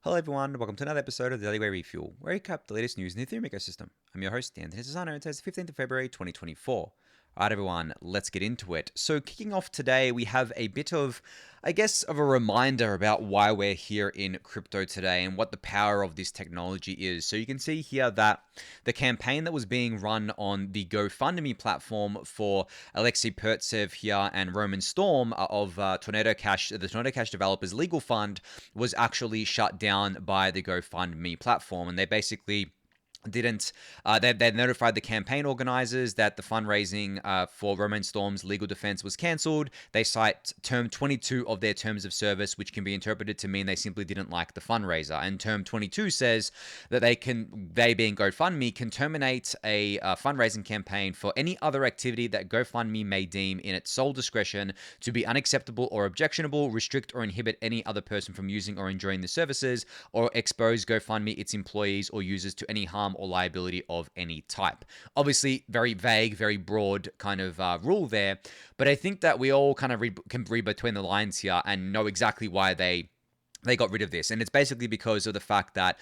Hello everyone, welcome to another episode of the Daily Gwei Refuel, where we recap the latest news in the Ethereum ecosystem. I'm your host, Anthony Sassano, and today's the 15th of February 2024. Alright everyone, let's get into it. So kicking off today, we have a bit of, of a reminder about why we're here in crypto today and what the power of this technology is. So you can see here that the campaign that was being run on the GoFundMe platform for Alexei Pertsev here and Roman Storm of Tornado Cash, the Tornado Cash developers legal fund, was actually shut down by the GoFundMe platform, and they basically didn't they notified the campaign organizers that the fundraising for Roman Storm's legal defense was cancelled. They cite term 22 of their terms of service, which can be interpreted to mean they simply didn't like the fundraiser, and term 22 says that they being GoFundMe can terminate a fundraising campaign for any other activity that GoFundMe may deem in its sole discretion to be unacceptable or objectionable, restrict or inhibit any other person from using or enjoying the services, or expose GoFundMe, its employees or users to any harm or liability of any type. Obviously, very vague, very broad kind of rule there, but I think that we all kind of can read between the lines here and know exactly why they got rid of this. And it's basically because of the fact that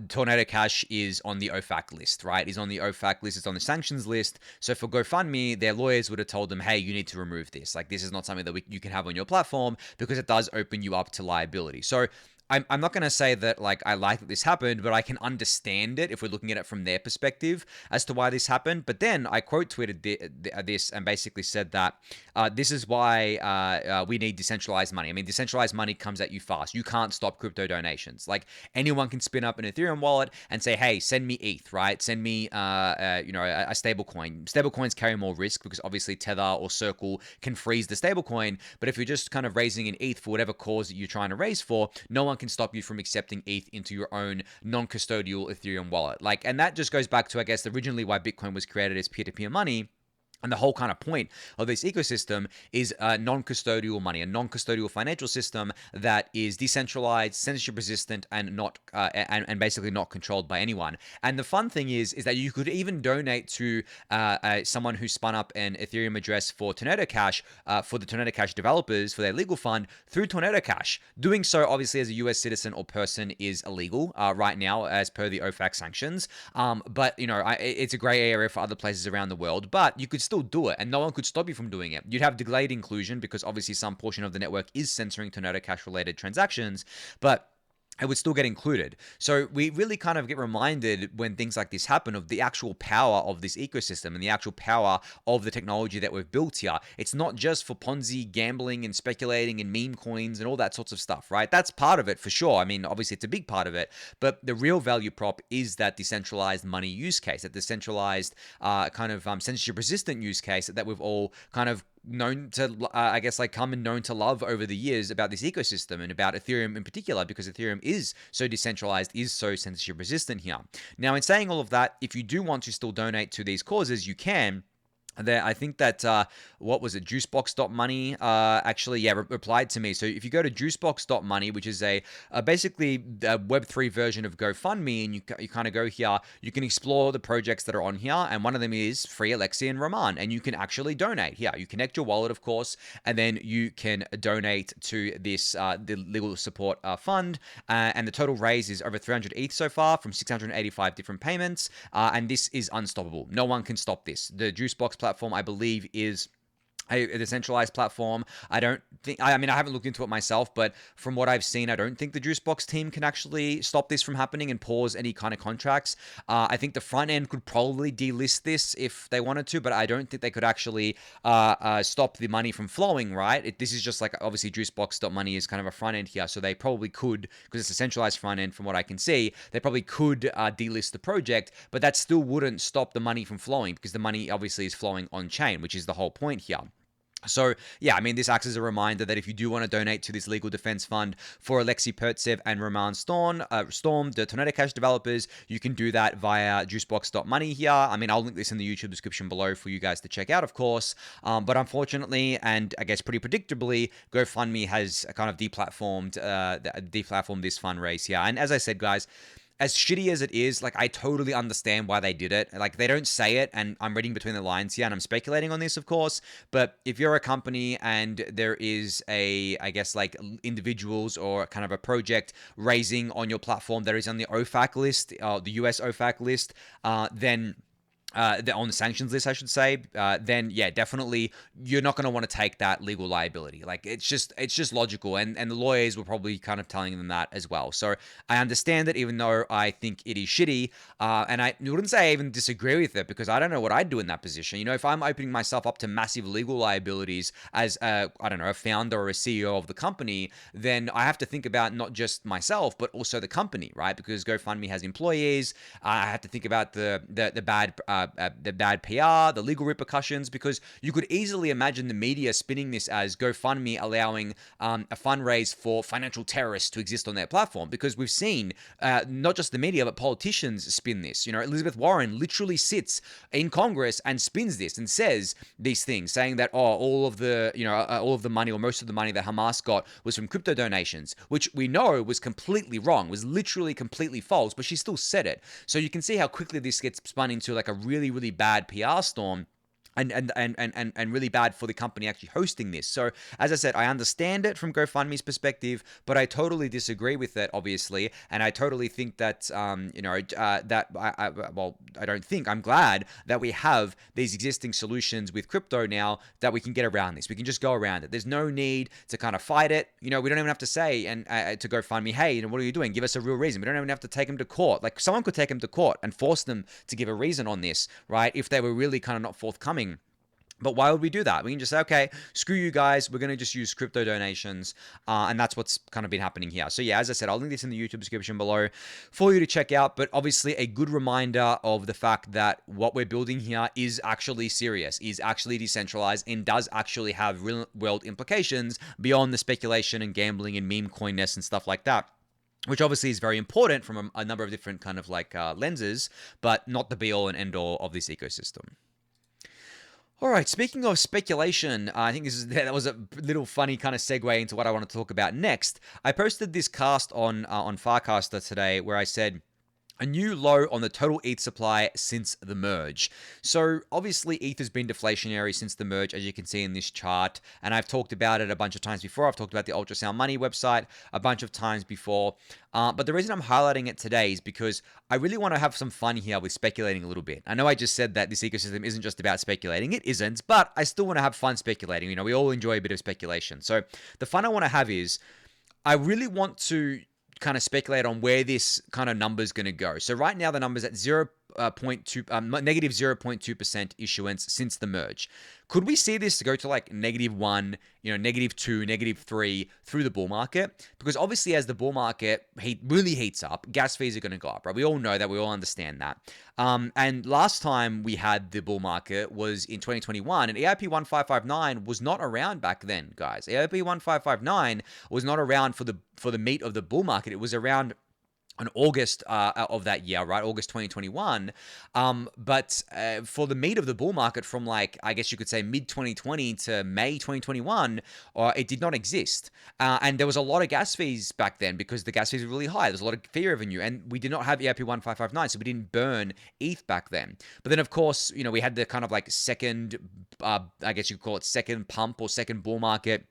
Tornado Cash is on the OFAC list, right? It's on the OFAC list, it's on the sanctions list. So for GoFundMe, their lawyers would have told them, hey, you need to remove this. Like, this is not something that you can have on your platform because it does open you up to liability. So I'm not going to say that like I like that this happened, but I can understand it if we're looking at it from their perspective as to why this happened. But then I quote tweeted this and basically said that this is why we need decentralized money. I mean, decentralized money comes at you fast. You can't stop crypto donations. Like, anyone can spin up an Ethereum wallet and say, hey, send me ETH, right? Send me a stable coin. Stable coins carry more risk because obviously Tether or Circle can freeze the stable coin. But if you're just kind of raising an ETH for whatever cause that you're trying to raise for, no one can stop you from accepting ETH into your own non-custodial Ethereum wallet. Like, and that just goes back to, I guess, originally why Bitcoin was created as peer-to-peer money. And the whole kind of point of this ecosystem is non-custodial money, a non-custodial financial system that is decentralized, censorship-resistant, and not and basically not controlled by anyone. And the fun thing is that you could even donate to someone who spun up an Ethereum address for Tornado Cash, for the Tornado Cash developers, for their legal fund, through Tornado Cash. Doing so, obviously, as a US citizen or person is illegal right now, as per the OFAC sanctions. But, you know, it's a gray area for other places around the world. But you could still do it, and no one could stop you from doing it. You'd have delayed inclusion because obviously some portion of the network is censoring Tornado Cash related transactions, but it would still get included. So we really kind of get reminded when things like this happen of the actual power of this ecosystem and the actual power of the technology that we've built here. It's not just for Ponzi gambling and speculating and meme coins and all that sorts of stuff, right? That's part of it for sure. I mean, obviously it's a big part of it, but the real value prop is that decentralized money use case, that decentralized censorship resistant use case that we've all kind of known to, come and known to love over the years about this ecosystem and about Ethereum in particular, because Ethereum is so decentralized, is so censorship resistant here. Now, in saying all of that, if you do want to still donate to these causes, you can. There, I think that, what was it, juicebox.money, replied to me. So if you go to juicebox.money, which is basically a Web3 version of GoFundMe, and you kind of go here, you can explore the projects that are on here, and one of them is Free Alexei and Roman, and you can actually donate here. You connect your wallet, of course, and then you can donate to this, the legal support fund, and the total raise is over 300 ETH so far from 685 different payments, and this is unstoppable. No one can stop this. The Juicebox platform, I believe, is a decentralized platform. I haven't looked into it myself, but from what I've seen, I don't think the Juicebox team can actually stop this from happening and pause any kind of contracts. I think the front end could probably delist this if they wanted to, but I don't think they could actually stop the money from flowing, right? This is just like, obviously, Juicebox.money is kind of a front end here, so they probably could, because it's a centralized front end from what I can see, they probably could delist the project, but that still wouldn't stop the money from flowing, because the money obviously is flowing on chain, which is the whole point here. So, yeah, I mean, this acts as a reminder that if you do want to donate to this legal defense fund for Alexei Pertsev and Roman Storm, the Tornado Cash developers, you can do that via juicebox.money here. I mean, I'll link this in the YouTube description below for you guys to check out, of course. But unfortunately, and I guess pretty predictably, GoFundMe has kind of deplatformed this fundraise here. And as I said, guys, as shitty as it is, like I totally understand why they did it. Like they don't say it, and I'm reading between the lines here, and I'm speculating on this, of course. But if you're a company and there is a, I guess like individuals or kind of a project raising on your platform that is on the OFAC list, the US OFAC list, then on the sanctions list, I should say, then yeah, definitely you're not going to want to take that legal liability. Like it's just logical, and the lawyers were probably kind of telling them that as well. So I understand it, even though I think it is shitty, and I wouldn't say I even disagree with it, because I don't know what I'd do in that position. You know, if I'm opening myself up to massive legal liabilities as I don't know, a founder or a CEO of the company, then I have to think about not just myself but also the company, right? Because GoFundMe has employees. I have to think about the bad PR, the legal repercussions, because you could easily imagine the media spinning this as GoFundMe allowing a fundraise for financial terrorists to exist on their platform, because we've seen not just the media but politicians spin this. You know, Elizabeth Warren literally sits in Congress and spins this and says these things, saying that all of the money, or most of the money that Hamas got was from crypto donations, which we know was completely wrong, was literally completely false, but she still said it. So you can see how quickly this gets spun into like a really, really bad PR storm. And really bad for the company actually hosting this. So as I said, I understand it from GoFundMe's perspective, but I totally disagree with it, obviously, and I totally think that I'm glad that we have these existing solutions with crypto now that we can get around this. We can just go around it. There's no need to kind of fight it. You know, we don't even have to say to GoFundMe, hey, you know, what are you doing? Give us a real reason. We don't even have to take them to court. Like someone could take them to court and force them to give a reason on this, right? If they were really kind of not forthcoming. But why would we do that? We can just say, okay, screw you guys. We're going to just use crypto donations. And that's what's kind of been happening here. So yeah, as I said, I'll link this in the YouTube description below for you to check out. But obviously a good reminder of the fact that what we're building here is actually serious, is actually decentralized, and does actually have real world implications beyond the speculation and gambling and meme coinness and stuff like that, which obviously is very important from a number of different kind of like lenses, but not the be all and end all of this ecosystem. All right, speaking of speculation, I think that was a little funny kind of segue into what I want to talk about next. I posted this cast on Farcaster today where I said, a new low on the total ETH supply since the merge. So obviously ETH has been deflationary since the merge, as you can see in this chart. And I've talked about it a bunch of times before. I've talked about the Ultrasound Money website a bunch of times before. But the reason I'm highlighting it today is because I really want to have some fun here with speculating a little bit. I know I just said that this ecosystem isn't just about speculating. It isn't, but I still want to have fun speculating. You know, we all enjoy a bit of speculation. So the fun I want to have is, I really want to kind of speculate on where this kind of number is going to go. So right now the number's at negative 0.2% issuance since the merge. Could we see this to go to like -1, -2, -3 through the bull market? Because obviously as the bull market really heats up, gas fees are going to go up, right? We all know that. We all understand that. And last time we had the bull market was in 2021, and EIP 1559 was not around back then, guys. EIP 1559 was not around for the meat of the bull market. It was around in August of that year, right? August 2021. But for the meat of the bull market from like, I guess you could say mid 2020 to May 2021, it did not exist. And there was a lot of gas fees back then because the gas fees were really high. There's a lot of fee revenue, and we did not have EIP 1559, so we didn't burn ETH back then. But then of course, you know, we had the kind of like second, I guess you could call it second pump or second bull market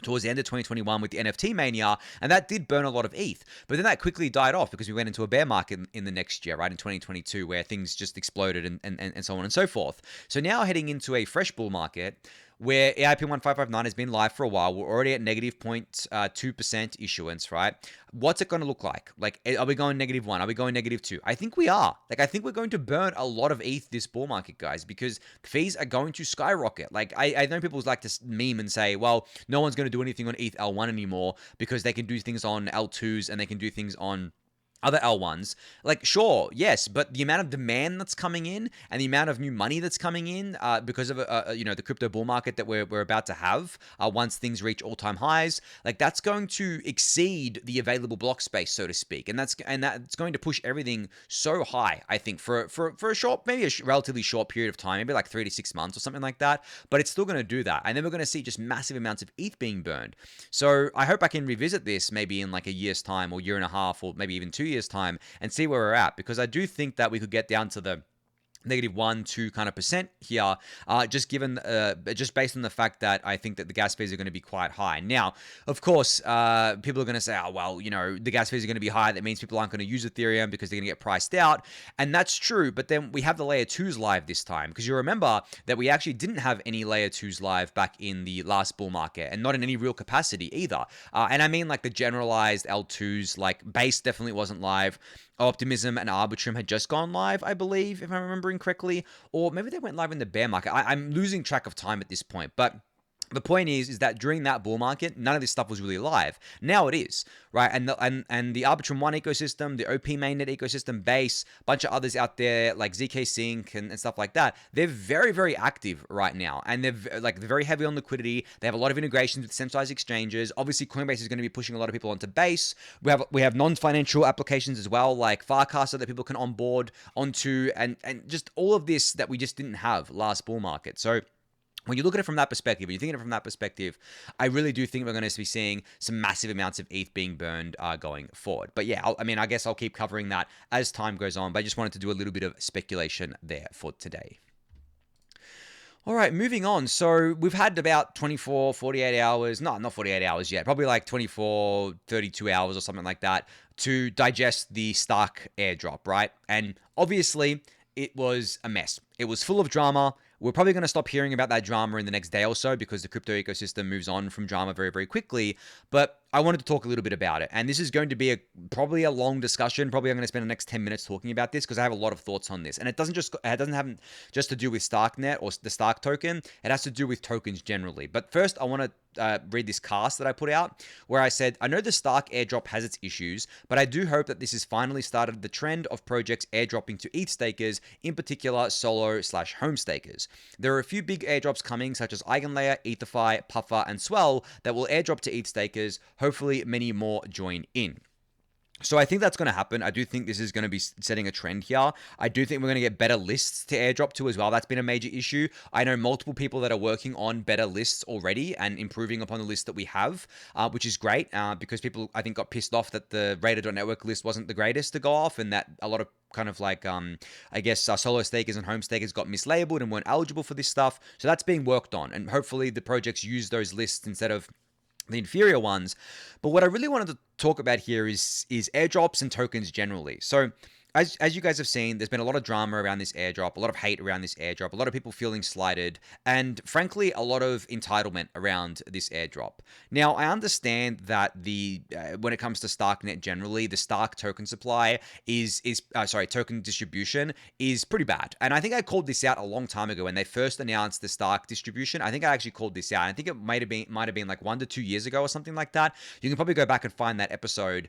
towards the end of 2021 with the NFT mania, and that did burn a lot of ETH. But then that quickly died off because we went into a bear market in the next year, right, in 2022, where things just exploded and so on and so forth. So now heading into a fresh bull market, where EIP 1559 has been live for a while. We're already at negative 0.2% issuance, right? What's it going to look like? Like, are we going -1? Are we going -2? I think we are. Like, I think we're going to burn a lot of ETH this bull market, guys, because fees are going to skyrocket. Like, I know people like to meme and say, well, no one's going to do anything on ETH L1 anymore because they can do things on L2s and they can do things on other L1s. Like, sure, yes, but the amount of demand that's coming in and the amount of new money that's coming in because of the crypto bull market that we're about to have once things reach all-time highs, like that's going to exceed the available block space, so to speak, and that's going to push everything so high. I think for a short, maybe a relatively short period of time, maybe like 3 to 6 months or something like that. But it's still going to do that, and then we're going to see just massive amounts of ETH being burned. So I hope I can revisit this maybe in like a year's time or year and a half or maybe even 2 years' time and see where we're at, because I do think that we could get down to the -1, 2 kind of percent here, just based on the fact that I think that the gas fees are going to be quite high. Now, of course, people are going to say, oh, well, the gas fees are going to be high. That means people aren't going to use Ethereum because they're going to get priced out. And that's true. But then we have the layer 2s live this time, because you remember that we actually didn't have any layer 2s live back in the last bull market, and not in any real capacity either. And I mean like the generalized L2s, like Base definitely wasn't live. Optimism and Arbitrum had just gone live, I believe, if I'm remembering correctly. Or maybe they went live in the bear market. I'm losing track of time at this point. But the point is that during that bull market, none of this stuff was really live. Now it is, right? And the Arbitrum 1 ecosystem, the OP mainnet ecosystem, Base, a bunch of others out there like ZK Sync and stuff like that, they're very, very active right now. And they're very heavy on liquidity. They have a lot of integrations with centralized exchanges. Obviously, Coinbase is going to be pushing a lot of people onto Base. We have non-financial applications as well, like Farcaster, that people can onboard onto, and just all of this that we just didn't have last bull market. So when you look at it from that perspective, when you're thinking of it from that perspective, I really do think we're going to be seeing some massive amounts of ETH being burned going forward. But yeah, I guess I'll keep covering that as time goes on, but I just wanted to do a little bit of speculation there for today. All right, moving on. So we've had about 24, 48 hours, not 48 hours yet, probably like 24, 32 hours or something like that to digest the STRK airdrop, right? And obviously, it was a mess. It was full of drama. We're probably going to stop hearing about that drama in the next day or so, because the crypto ecosystem moves on from drama very, very quickly. But I wanted to talk a little bit about it. And this is going to be probably a long discussion. Probably I'm going to spend the next 10 minutes talking about this, because I have a lot of thoughts on this. And it doesn't have just to do with STRKnet or the STRK token. It has to do with tokens generally. But first, I want to read this cast that I put out, where I said, I know the STRK airdrop has its issues, but I do hope that this has finally started the trend of projects airdropping to ETH stakers, in particular solo/home stakers. There are a few big airdrops coming, such as Eigenlayer, EtherFi, Puffer, and Swell, that will airdrop to ETH stakers. Hopefully, many more join in. So I think that's going to happen. I do think this is going to be setting a trend here. I do think we're going to get better lists to airdrop to as well. That's been a major issue. I know multiple people that are working on better lists already and improving upon the list that we have, which is great, because people, I think, got pissed off that the Rated.network list wasn't the greatest to go off, and that a lot of kind of like, I guess, solo stakers and home stakers got mislabeled and weren't eligible for this stuff. So that's being worked on, and hopefully the projects use those lists instead of the inferior ones. But what I really wanted to talk about here is airdrops and tokens generally. So as you guys have seen, there's been a lot of drama around this airdrop, a lot of hate around this airdrop, a lot of people feeling slighted, and frankly, a lot of entitlement around this airdrop. Now, I understand that when it comes to STRKnet generally, the STRK token supply token distribution is pretty bad. And I think I called this out a long time ago when they first announced the STRK distribution. I think I actually called this out. I think it might have been like 1 to 2 years ago or something like that. You can probably go back and find that episode.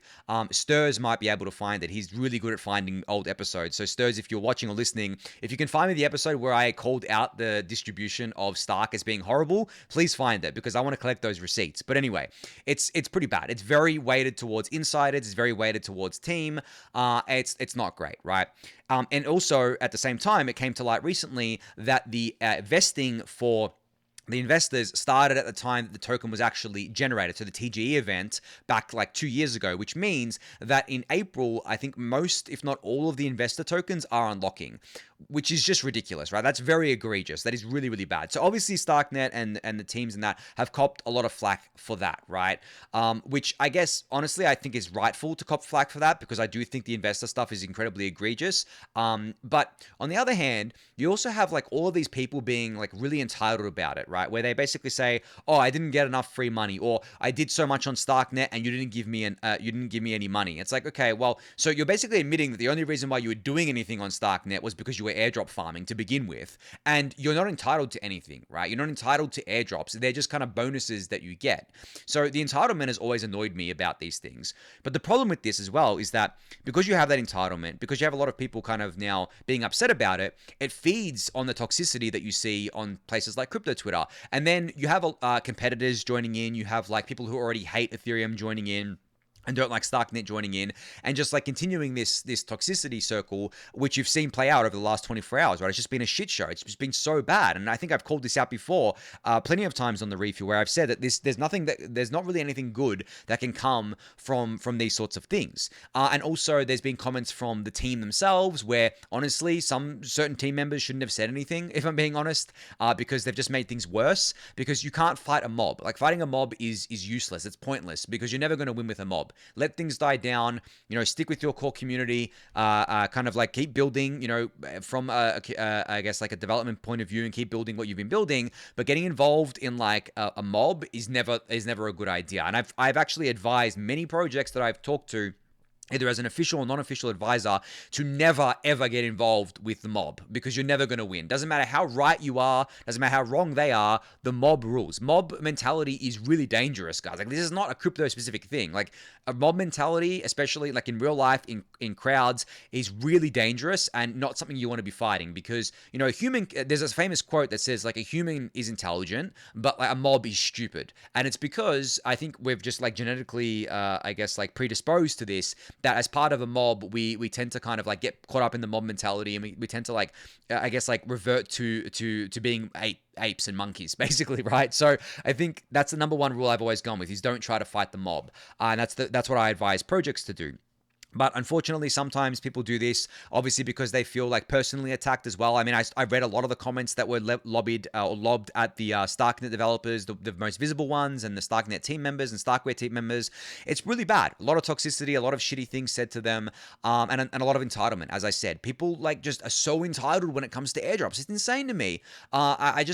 Stirs might be able to find it. He's really good at finding old episodes. So Stirs, if you're watching or listening, if you can find me the episode where I called out the distribution of STRK as being horrible, please find it, because I want to collect those receipts. But anyway, it's pretty bad. It's very weighted towards insiders. It's very weighted towards team. It's not great, right? And also at the same time, it came to light recently that the vesting for the investors started at the time that the token was actually generated. So the TGE event back like 2 years ago, which means that in April, I think most, if not all of the investor tokens are unlocking, which is just ridiculous, right? That's very egregious. That is really, really bad. So obviously STRKnet and the teams in that have copped a lot of flack for that, right? Which I guess, honestly, I think is rightful to cop flack for that, because I do think the investor stuff is incredibly egregious. But on the other hand, you also have like all of these people being like really entitled about it, right? Where they basically say, "Oh, I didn't get enough free money," or "I did so much on STRKnet and you didn't give me any money." It's like, okay, well, so you're basically admitting that the only reason why you were doing anything on STRKnet was because you were airdrop farming to begin with, and you're not entitled to anything, right? You're not entitled to airdrops. They're just kind of bonuses that you get. So the entitlement has always annoyed me about these things. But the problem with this as well is that because you have that entitlement, because you have a lot of people kind of now being upset about it, it feeds on the toxicity that you see on places like crypto Twitter. And then you have competitors joining in. You have like people who already hate Ethereum joining in. and don't like StarkNet joining in and just like continuing this toxicity circle, which you've seen play out over the last 24 hours, right? It's just been a shit show. It's just been so bad. And I think I've called this out before plenty of times on the Refuel, where I've said that there's not really anything good that can come from these sorts of things. And also there's been comments from the team themselves where honestly, some certain team members shouldn't have said anything, if I'm being honest, because they've just made things worse, because you can't fight a mob. Like fighting a mob is useless. It's pointless because you're never going to win with a mob. Let things die down, stick with your core community, kind of like keep building, from I guess like a development point of view, and keep building what you've been building. But getting involved in like a mob is never a good idea. And I've actually advised many projects that I've talked to, either as an official or non-official advisor, to never, ever get involved with the mob, because you're never going to win. Doesn't matter how right you are, doesn't matter how wrong they are, the mob rules. Mob mentality is really dangerous, guys. Like, this is not a crypto-specific thing. Like, a mob mentality, especially like in real life, in crowds, is really dangerous and not something you want to be fighting, because, a human, there's a famous quote that says, like, a human is intelligent, but like a mob is stupid. And it's because I think we've just like genetically, I guess, like predisposed to this, that as part of a mob, we tend to kind of like get caught up in the mob mentality, and we tend to like, I guess, like revert to being apes and monkeys, basically, right? So I think that's the number one rule I've always gone with, is don't try to fight the mob. And that's what I advise projects to do. But unfortunately, sometimes people do this, obviously, because they feel like personally attacked as well. I mean, I read a lot of the comments that were lobbed at the StarkNet developers, the most visible ones, and the StarkNet team members and StarkWare team members. It's really bad. A lot of toxicity, a lot of shitty things said to them, and a lot of entitlement. As I said, people like just are so entitled when it comes to airdrops. It's insane to me. I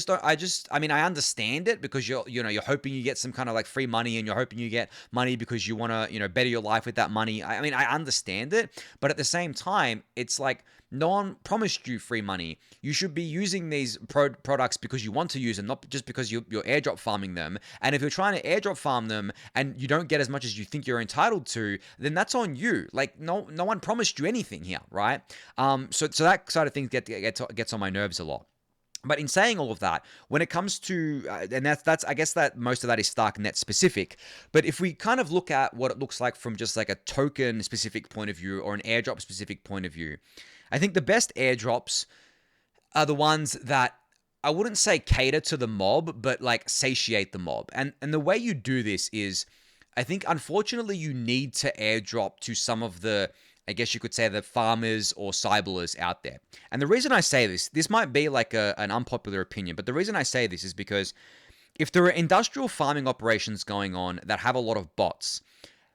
mean, I understand it, because you're hoping you get some kind of like free money, and you're hoping you get money because you want to, better your life with that money. I mean, I understand it, but at the same time, it's like, no one promised you free money. You should be using these products because you want to use them, not just because you're airdrop farming them. And if you're trying to airdrop farm them and you don't get as much as you think you're entitled to, then that's on you. Like, no one promised you anything here, right? So that side of things gets on my nerves a lot. But in saying all of that, when it comes to, and that's I guess that most of that is StarkNet specific, but if we kind of look at what it looks like from just like a token specific point of view or an airdrop specific point of view, I think the best airdrops are the ones that, I wouldn't say cater to the mob, but like satiate the mob. And the way you do this is, I think unfortunately you need to airdrop to some of the, I guess you could say, the farmers or cyblers out there. And the reason I say this might be like an unpopular opinion, but the reason I say this is because if there are industrial farming operations going on that have a lot of bots,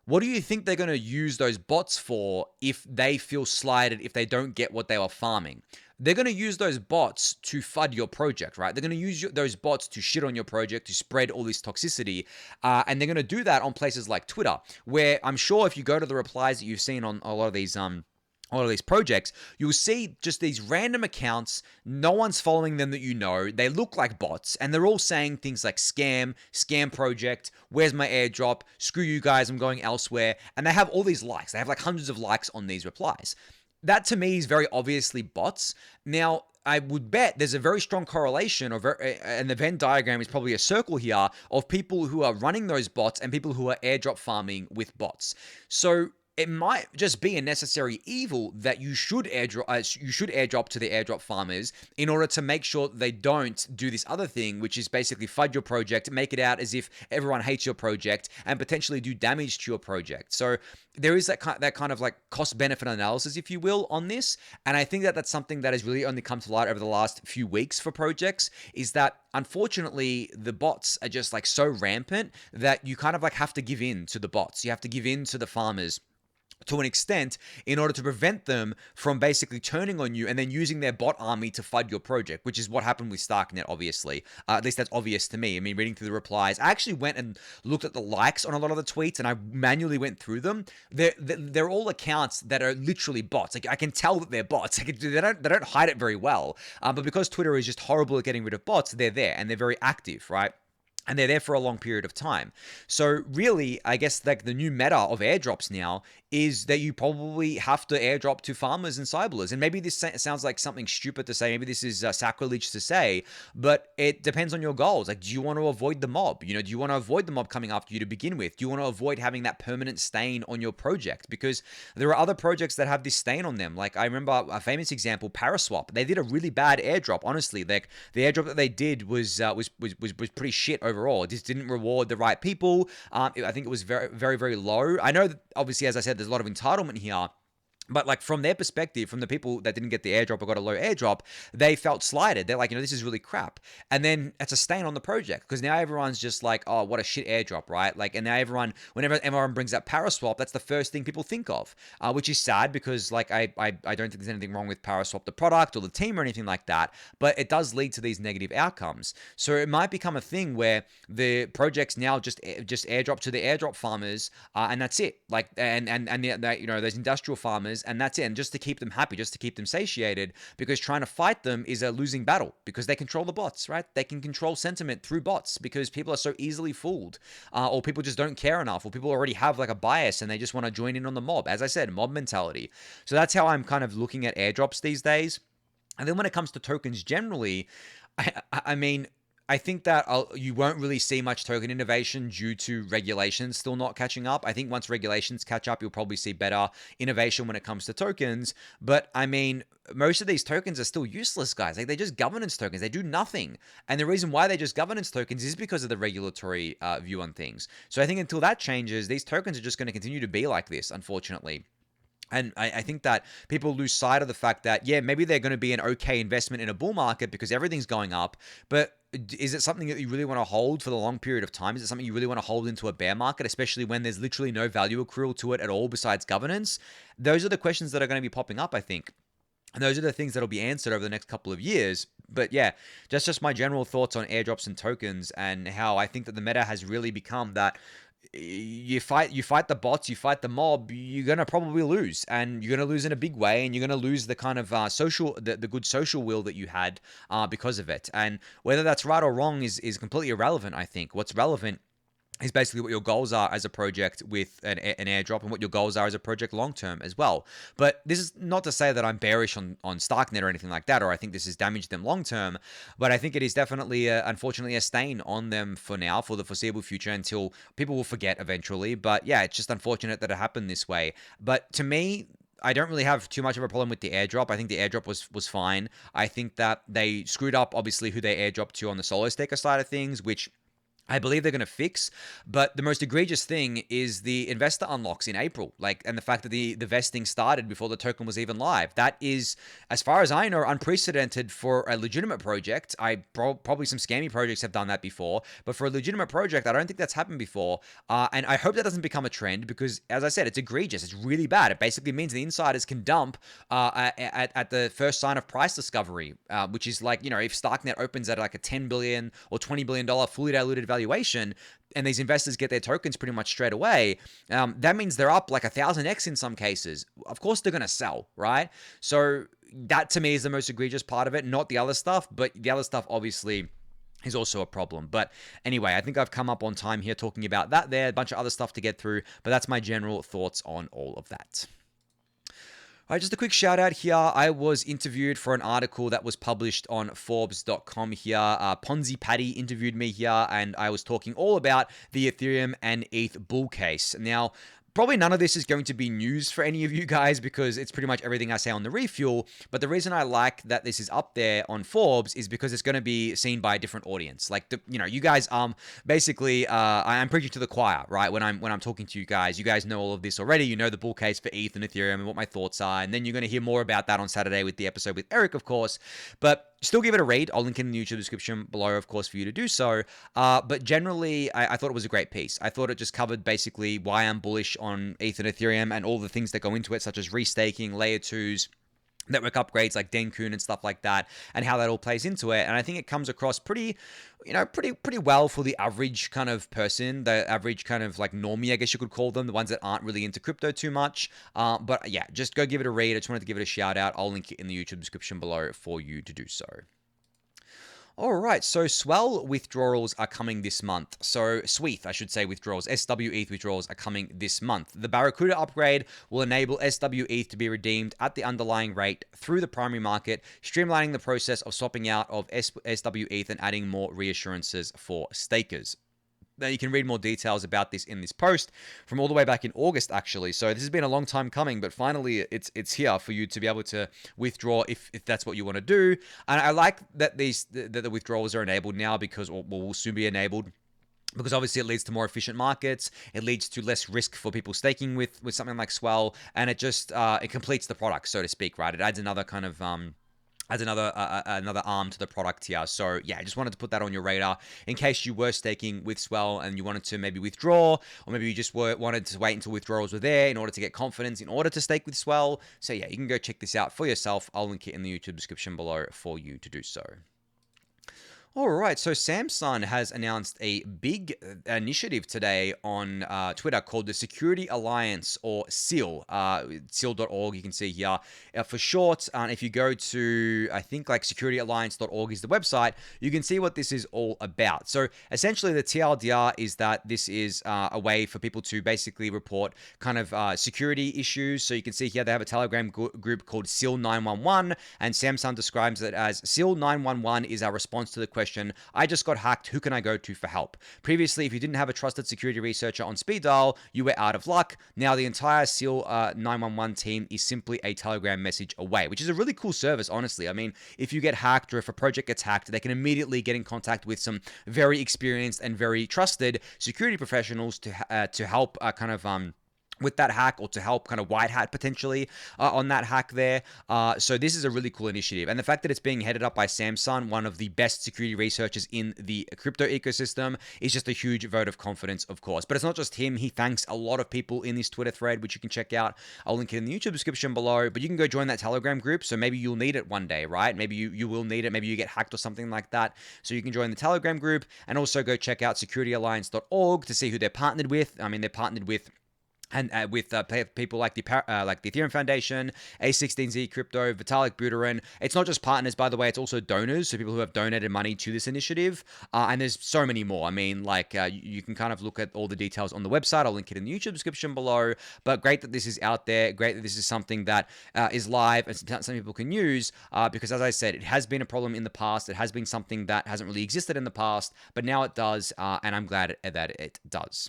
what do you think they're going to use those bots for if they feel slighted, if they don't get what they were farming? They're going to use those bots to FUD your project, right? They're going to use those bots to shit on your project, to spread all this toxicity. And they're going to do that on places like Twitter, where I'm sure if you go to the replies that you've seen on a lot of these projects, you'll see just these random accounts. No one's following them that you know. They look like bots, and they're all saying things like scam project, where's my airdrop, screw you guys, I'm going elsewhere. And they have all these likes. They have like hundreds of likes on these replies. That to me is very obviously bots. Now, I would bet there's a very strong correlation, and the Venn diagram is probably a circle here, of people who are running those bots and people who are airdrop farming with bots. So it might just be a necessary evil that you should airdrop to the airdrop farmers in order to make sure that they don't do this other thing, which is basically FUD your project, make it out as if everyone hates your project, and potentially do damage to your project. So there is that kind of like cost-benefit analysis, if you will, on this. And I think that that's something that has really only come to light over the last few weeks for projects, is that unfortunately the bots are just like so rampant that you kind of like have to give in to the bots. You have to give in to the farmers to an extent in order to prevent them from basically turning on you and then using their bot army to FUD your project, which is what happened with StarkNet, obviously. At least that's obvious to me. I mean, reading through the replies, I actually went and looked at the likes on a lot of the tweets, and I manually went through them. They're all accounts that are literally bots. Like, I can tell that they're bots. They don't hide it very well. But because Twitter is just horrible at getting rid of bots, they're there and they're very active, right? And they're there for a long period of time. So really, I guess like the new meta of airdrops now is that you probably have to airdrop to farmers and cyblers. And maybe this sounds like something stupid to say. Maybe this is sacrilege to say, but it depends on your goals. Like, do you want to avoid the mob? You know, do you want to avoid the mob coming after you to begin with? Do you want to avoid having that permanent stain on your project? Because there are other projects that have this stain on them. Like, I remember a famous example, Paraswap. They did a really bad airdrop. Honestly, like the airdrop that they did was pretty shit overall. It just didn't reward the right people. I think it was very, very, very low. I know that obviously, as I said, there's a lot of entitlement here. But like from their perspective, from the people that didn't get the airdrop or got a low airdrop, they felt slighted. They're like, you know, this is really crap. And then it's a stain on the project because now everyone's just like, oh, what a shit airdrop, right? Like, and now whenever everyone brings up Paraswap, that's the first thing people think of, which is sad because like I don't think there's anything wrong with Paraswap, the product or the team or anything like that. But it does lead to these negative outcomes. So it might become a thing where the projects now just airdrop to the airdrop farmers, and that's it. Like, and you know, those industrial farmers. And that's it. And just to keep them happy, just to keep them satiated, because trying to fight them is a losing battle because they control the bots, right? They can control sentiment through bots because people are so easily fooled, or people just don't care enough, or people already have like a bias and they just want to join in on the mob. As I said, mob mentality. So that's how I'm kind of looking at airdrops these days. And then when it comes to tokens generally, I mean, I think that you won't really see much token innovation due to regulations still not catching up. I think once regulations catch up, you'll probably see better innovation when it comes to tokens. But I mean, most of these tokens are still useless, guys. Like, they're just governance tokens. They do nothing. And the reason why they're just governance tokens is because of the regulatory view on things. So I think until that changes, these tokens are just going to continue to be like this, unfortunately. And I think that people lose sight of the fact that, yeah, maybe they're going to be an okay investment in a bull market because everything's going up, but is it something that you really want to hold for the long period of time? Is it something you really want to hold into a bear market, especially when there's literally no value accrual to it at all besides governance? Those are the questions that are going to be popping up, I think. And those are the things that'll be answered over the next couple of years. But yeah, just my general thoughts on airdrops and tokens and how I think that the meta has really become that you fight the bots, you fight the mob, you're gonna probably lose, and you're gonna lose in a big way, and you're gonna lose the kind of the good social will that you had because of it. And whether that's right or wrong is completely irrelevant. I think what's relevant is basically what your goals are as a project with an airdrop and what your goals are as a project long term as well. But this is not to say that I'm bearish on STRKnet or anything like that, or I think this has damaged them long term. But I think it is definitely, unfortunately, a stain on them for now, for the foreseeable future, until people will forget eventually. But yeah, it's just unfortunate that it happened this way. But to me, I don't really have too much of a problem with the airdrop. I think the airdrop was fine. I think that they screwed up, obviously, who they airdropped to on the solo staker side of things, which I believe they're going to fix, but the most egregious thing is the investor unlocks in April, and the fact that the vesting started before the token was even live. That is, as far as I know, unprecedented for a legitimate project. Probably some scammy projects have done that before, but for a legitimate project, I don't think that's happened before. And I hope that doesn't become a trend because, as I said, it's egregious. It's really bad. It basically means the insiders can dump at the first sign of price discovery, which is like, if STRKnet opens at like a $10 billion or $20 billion fully diluted valuation, and these investors get their tokens pretty much straight away, that means they're up like 1,000x in some cases. Of course they're going to sell, right? So that to me is the most egregious part of it, not the other stuff, but the other stuff obviously is also a problem. But anyway, I think I've come up on time here talking about that there, a bunch of other stuff to get through, but that's my general thoughts on all of that. All right, just a quick shout out here. I was interviewed for an article that was published on Forbes.com here. Ponzi Paddy interviewed me here, and I was talking all about the Ethereum and ETH bull case. Now, probably none of this is going to be news for any of you guys because it's pretty much everything I say on the refuel. But the reason I like that this is up there on Forbes is because it's going to be seen by a different audience. Like, you guys, basically, I'm preaching to the choir, right? When I'm talking to you guys know all of this already. You know the bull case for ETH and Ethereum and what my thoughts are. And then you're going to hear more about that on Saturday with the episode with Eric, of course. But still give it a read. I'll link it in the YouTube description below, of course, for you to do so. But generally, I thought it was a great piece. I thought it just covered basically why I'm bullish on ETH and Ethereum and all the things that go into it, such as restaking, layer 2s, network upgrades like Denkun and stuff like that, and how that all plays into it. And I think it comes across pretty well for the average kind of person, the average kind of like normie, I guess you could call them, the ones that aren't really into crypto too much. But yeah, just go give it a read. I just wanted to give it a shout out. I'll link it in the YouTube description below for you to do so. All right, so swell withdrawals are coming this month. So swETH, I should say withdrawals, swETH withdrawals are coming this month. The Barracuda upgrade will enable swETH to be redeemed at the underlying rate through the primary market, streamlining the process of swapping out of swETH and adding more reassurances for stakers. Now, you can read more details about this in this post from all the way back in August, actually. So this has been a long time coming, but finally it's here for you to be able to withdraw if that's what you want to do. And I like that the withdrawals are enabled now because, or will soon be enabled, because obviously it leads to more efficient markets, it leads to less risk for people staking with something like Swell, and it just it completes the product, so to speak, right? It adds another kind of adds another arm to the product here. So yeah, I just wanted to put that on your radar in case you were staking with Swell and you wanted to maybe withdraw, or maybe you just wanted to wait until withdrawals were there in order to get confidence in order to stake with Swell. So yeah, you can go check this out for yourself. I'll link it in the YouTube description below for you to do so. All right, so Samczsun has announced a big initiative today on Twitter called the Security Alliance, or SEAL, seal.org, you can see here for short. If you go to, I think like securityalliance.org is the website, you can see what this is all about. So essentially the TLDR is that this is a way for people to basically report kind of security issues. So you can see here they have a Telegram group called SEAL 911, and Samczsun describes it as SEAL 911 is our response to the question, I just got hacked, who can I go to for help? Previously, if you didn't have a trusted security researcher on speed dial, you were out of luck. Now the entire SEAL 911 team is simply a Telegram message away, which is a really cool service, honestly. I mean, if you get hacked or if a project gets hacked, they can immediately get in contact with some very experienced and very trusted security professionals to help with that hack, or to help kind of white hat potentially on that hack there. So this is a really cool initiative. And the fact that it's being headed up by Samczsun, one of the best security researchers in the crypto ecosystem, is just a huge vote of confidence, of course. But it's not just him. He thanks a lot of people in this Twitter thread, which you can check out. I'll link it in the YouTube description below, but you can go join that Telegram group. So maybe you'll need it one day, right? Maybe you will need it. Maybe you get hacked or something like that. So you can join the Telegram group, and also go check out securityalliance.org to see who they're partnered with. I mean, they're partnered with people like the Ethereum Foundation, A16Z Crypto, Vitalik Buterin. It's not just partners, by the way, it's also donors, so people who have donated money to this initiative. And there's so many more. I mean, you can kind of look at all the details on the website. I'll link it in the YouTube description below. But great that this is out there. Great that this is something that is live and some people can use, because as I said, it has been a problem in the past. It has been something that hasn't really existed in the past, but now it does, and I'm glad that it does.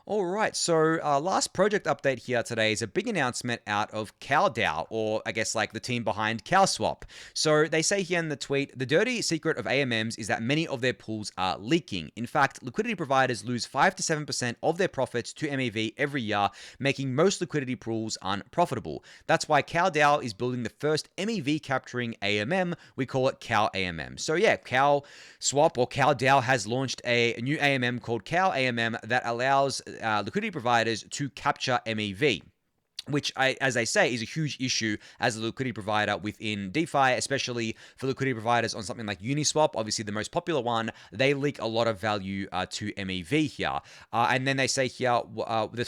All right, so last project update here today is a big announcement out of CowDAO, or I guess like the team behind CowSwap. So they say here in the tweet, the dirty secret of AMMs is that many of their pools are leaking. In fact, liquidity providers lose 5 to 7% of their profits to MEV every year, making most liquidity pools unprofitable. That's why CowDAO is building the first MEV capturing AMM. We call it CowAMM. So yeah, CowSwap or CowDAO has launched a new AMM called CowAMM that allows liquidity providers to capture MEV, which, as I say, is a huge issue as a liquidity provider within DeFi, especially for liquidity providers on something like Uniswap, obviously the most popular one. They leak a lot of value to MEV here. And then they say here, the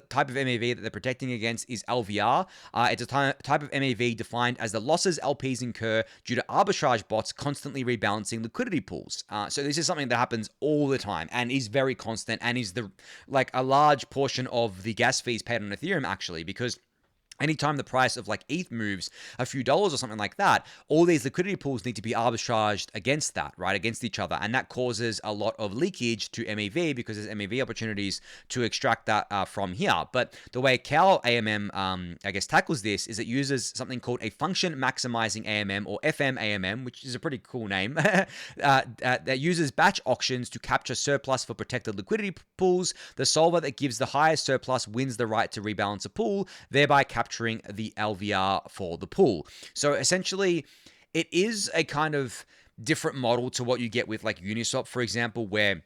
type of MEV that they're protecting against is LVR. It's a type of MEV defined as the losses LPs incur due to arbitrage bots constantly rebalancing liquidity pools. So this is something that happens all the time and is very constant, and is a large portion of the gas fees paid on Ethereum, actually, because anytime the price of like ETH moves a few dollars or something like that, all these liquidity pools need to be arbitraged against that, right? Against each other. And that causes a lot of leakage to MEV because there's MEV opportunities to extract that from here. But the way CowAMM, I guess, tackles this is it uses something called a function maximizing AMM, or FMAMM, which is a pretty cool name, that uses batch auctions to capture surplus for protected liquidity pools. The solver that gives the highest surplus wins the right to rebalance a pool, thereby capturing the LVR for the pool. So essentially, it is a kind of different model to what you get with like Uniswap, for example, where,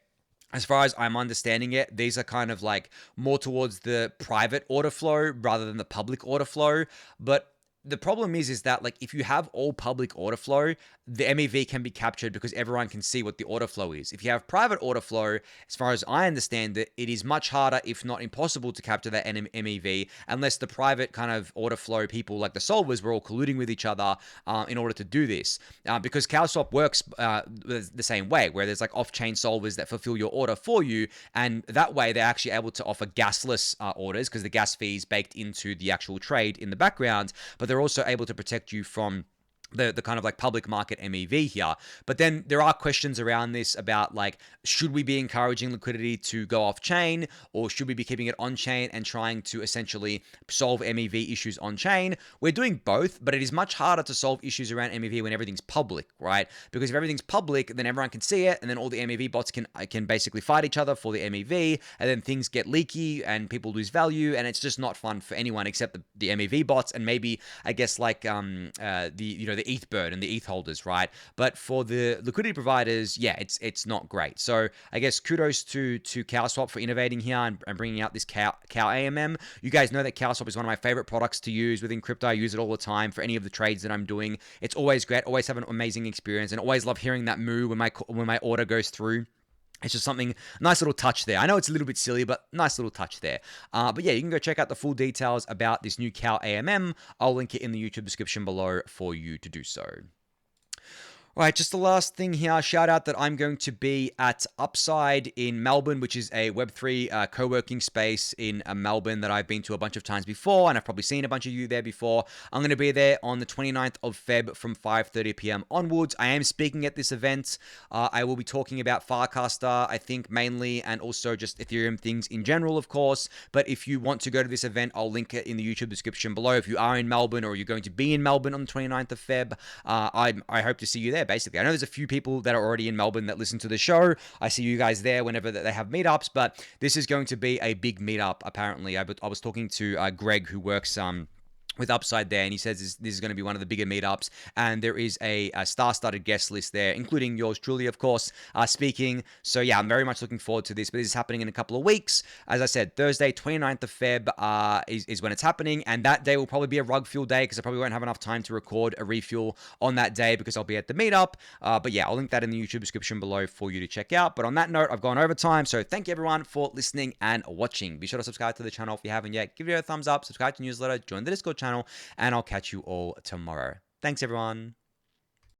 as far as I'm understanding it, these are kind of like more towards the private order flow rather than the public order flow. But the problem is that like if you have all public order flow, the MEV can be captured because everyone can see what the order flow is. If you have private order flow, as far as I understand it, it is much harder, if not impossible, to capture that MEV unless the private kind of order flow people like the solvers were all colluding with each other in order to do this. Because CowSwap works the same way, where there's like off-chain solvers that fulfill your order for you, and that way they're actually able to offer gasless orders because the gas fee is baked into the actual trade in the background, but they're also able to protect you from the kind of like public market MEV here. But then there are questions around this about like, should we be encouraging liquidity to go off chain, or should we be keeping it on chain and trying to essentially solve MEV issues on chain? We're doing both, but it is much harder to solve issues around MEV when everything's public, right? Because if everything's public, then everyone can see it, and then all the MEV bots can basically fight each other for the MEV, and then things get leaky and people lose value, and it's just not fun for anyone except the MEV bots and maybe I guess like the ETH bird and the ETH holders, right? But for the liquidity providers, yeah, it's not great. So I guess kudos to CowSwap for innovating here and bringing out this Cow AMM. You guys know that CowSwap is one of my favorite products to use within crypto. I use it all the time for any of the trades that I'm doing. It's always great. Always have an amazing experience, and always love hearing that moo when my order goes through. It's just something, nice little touch there. I know it's a little bit silly, but nice little touch there. But yeah, you can go check out the full details about this new COW AMM. I'll link it in the YouTube description below for you to do so. All right, just the last thing here. Shout out that I'm going to be at Upside in Melbourne, which is a Web3 co-working space in Melbourne that I've been to a bunch of times before, and I've probably seen a bunch of you there before. I'm going to be there on the 29th of Feb from 5:30 p.m. onwards. I am speaking at this event. I will be talking about Farcaster, I think mainly, and also just Ethereum things in general, of course. But if you want to go to this event, I'll link it in the YouTube description below. If you are in Melbourne or you're going to be in Melbourne on the 29th of Feb, I hope to see you there. Basically, I know there's a few people that are already in Melbourne that listen to the show. I see you guys there whenever they have meetups, but this is going to be a big meetup. Apparently, I was talking to Greg, who works with Upside there, and he says this is going to be one of the bigger meetups, and there is a star-studded guest list there, including yours truly, of course, speaking. So yeah, I'm very much looking forward to this, but this is happening in a couple of weeks. As I said, Thursday, 29th of Feb is when it's happening, and that day will probably be a rug fuel day because I probably won't have enough time to record a refuel on that day because I'll be at the meetup. But yeah, I'll link that in the YouTube description below for you to check out. But on that note, I've gone over time, so thank you everyone for listening and watching. Be sure to subscribe to the channel if you haven't yet. Give it a thumbs up, subscribe to the newsletter, join the Discord channel, and I'll catch you all tomorrow. Thanks, everyone.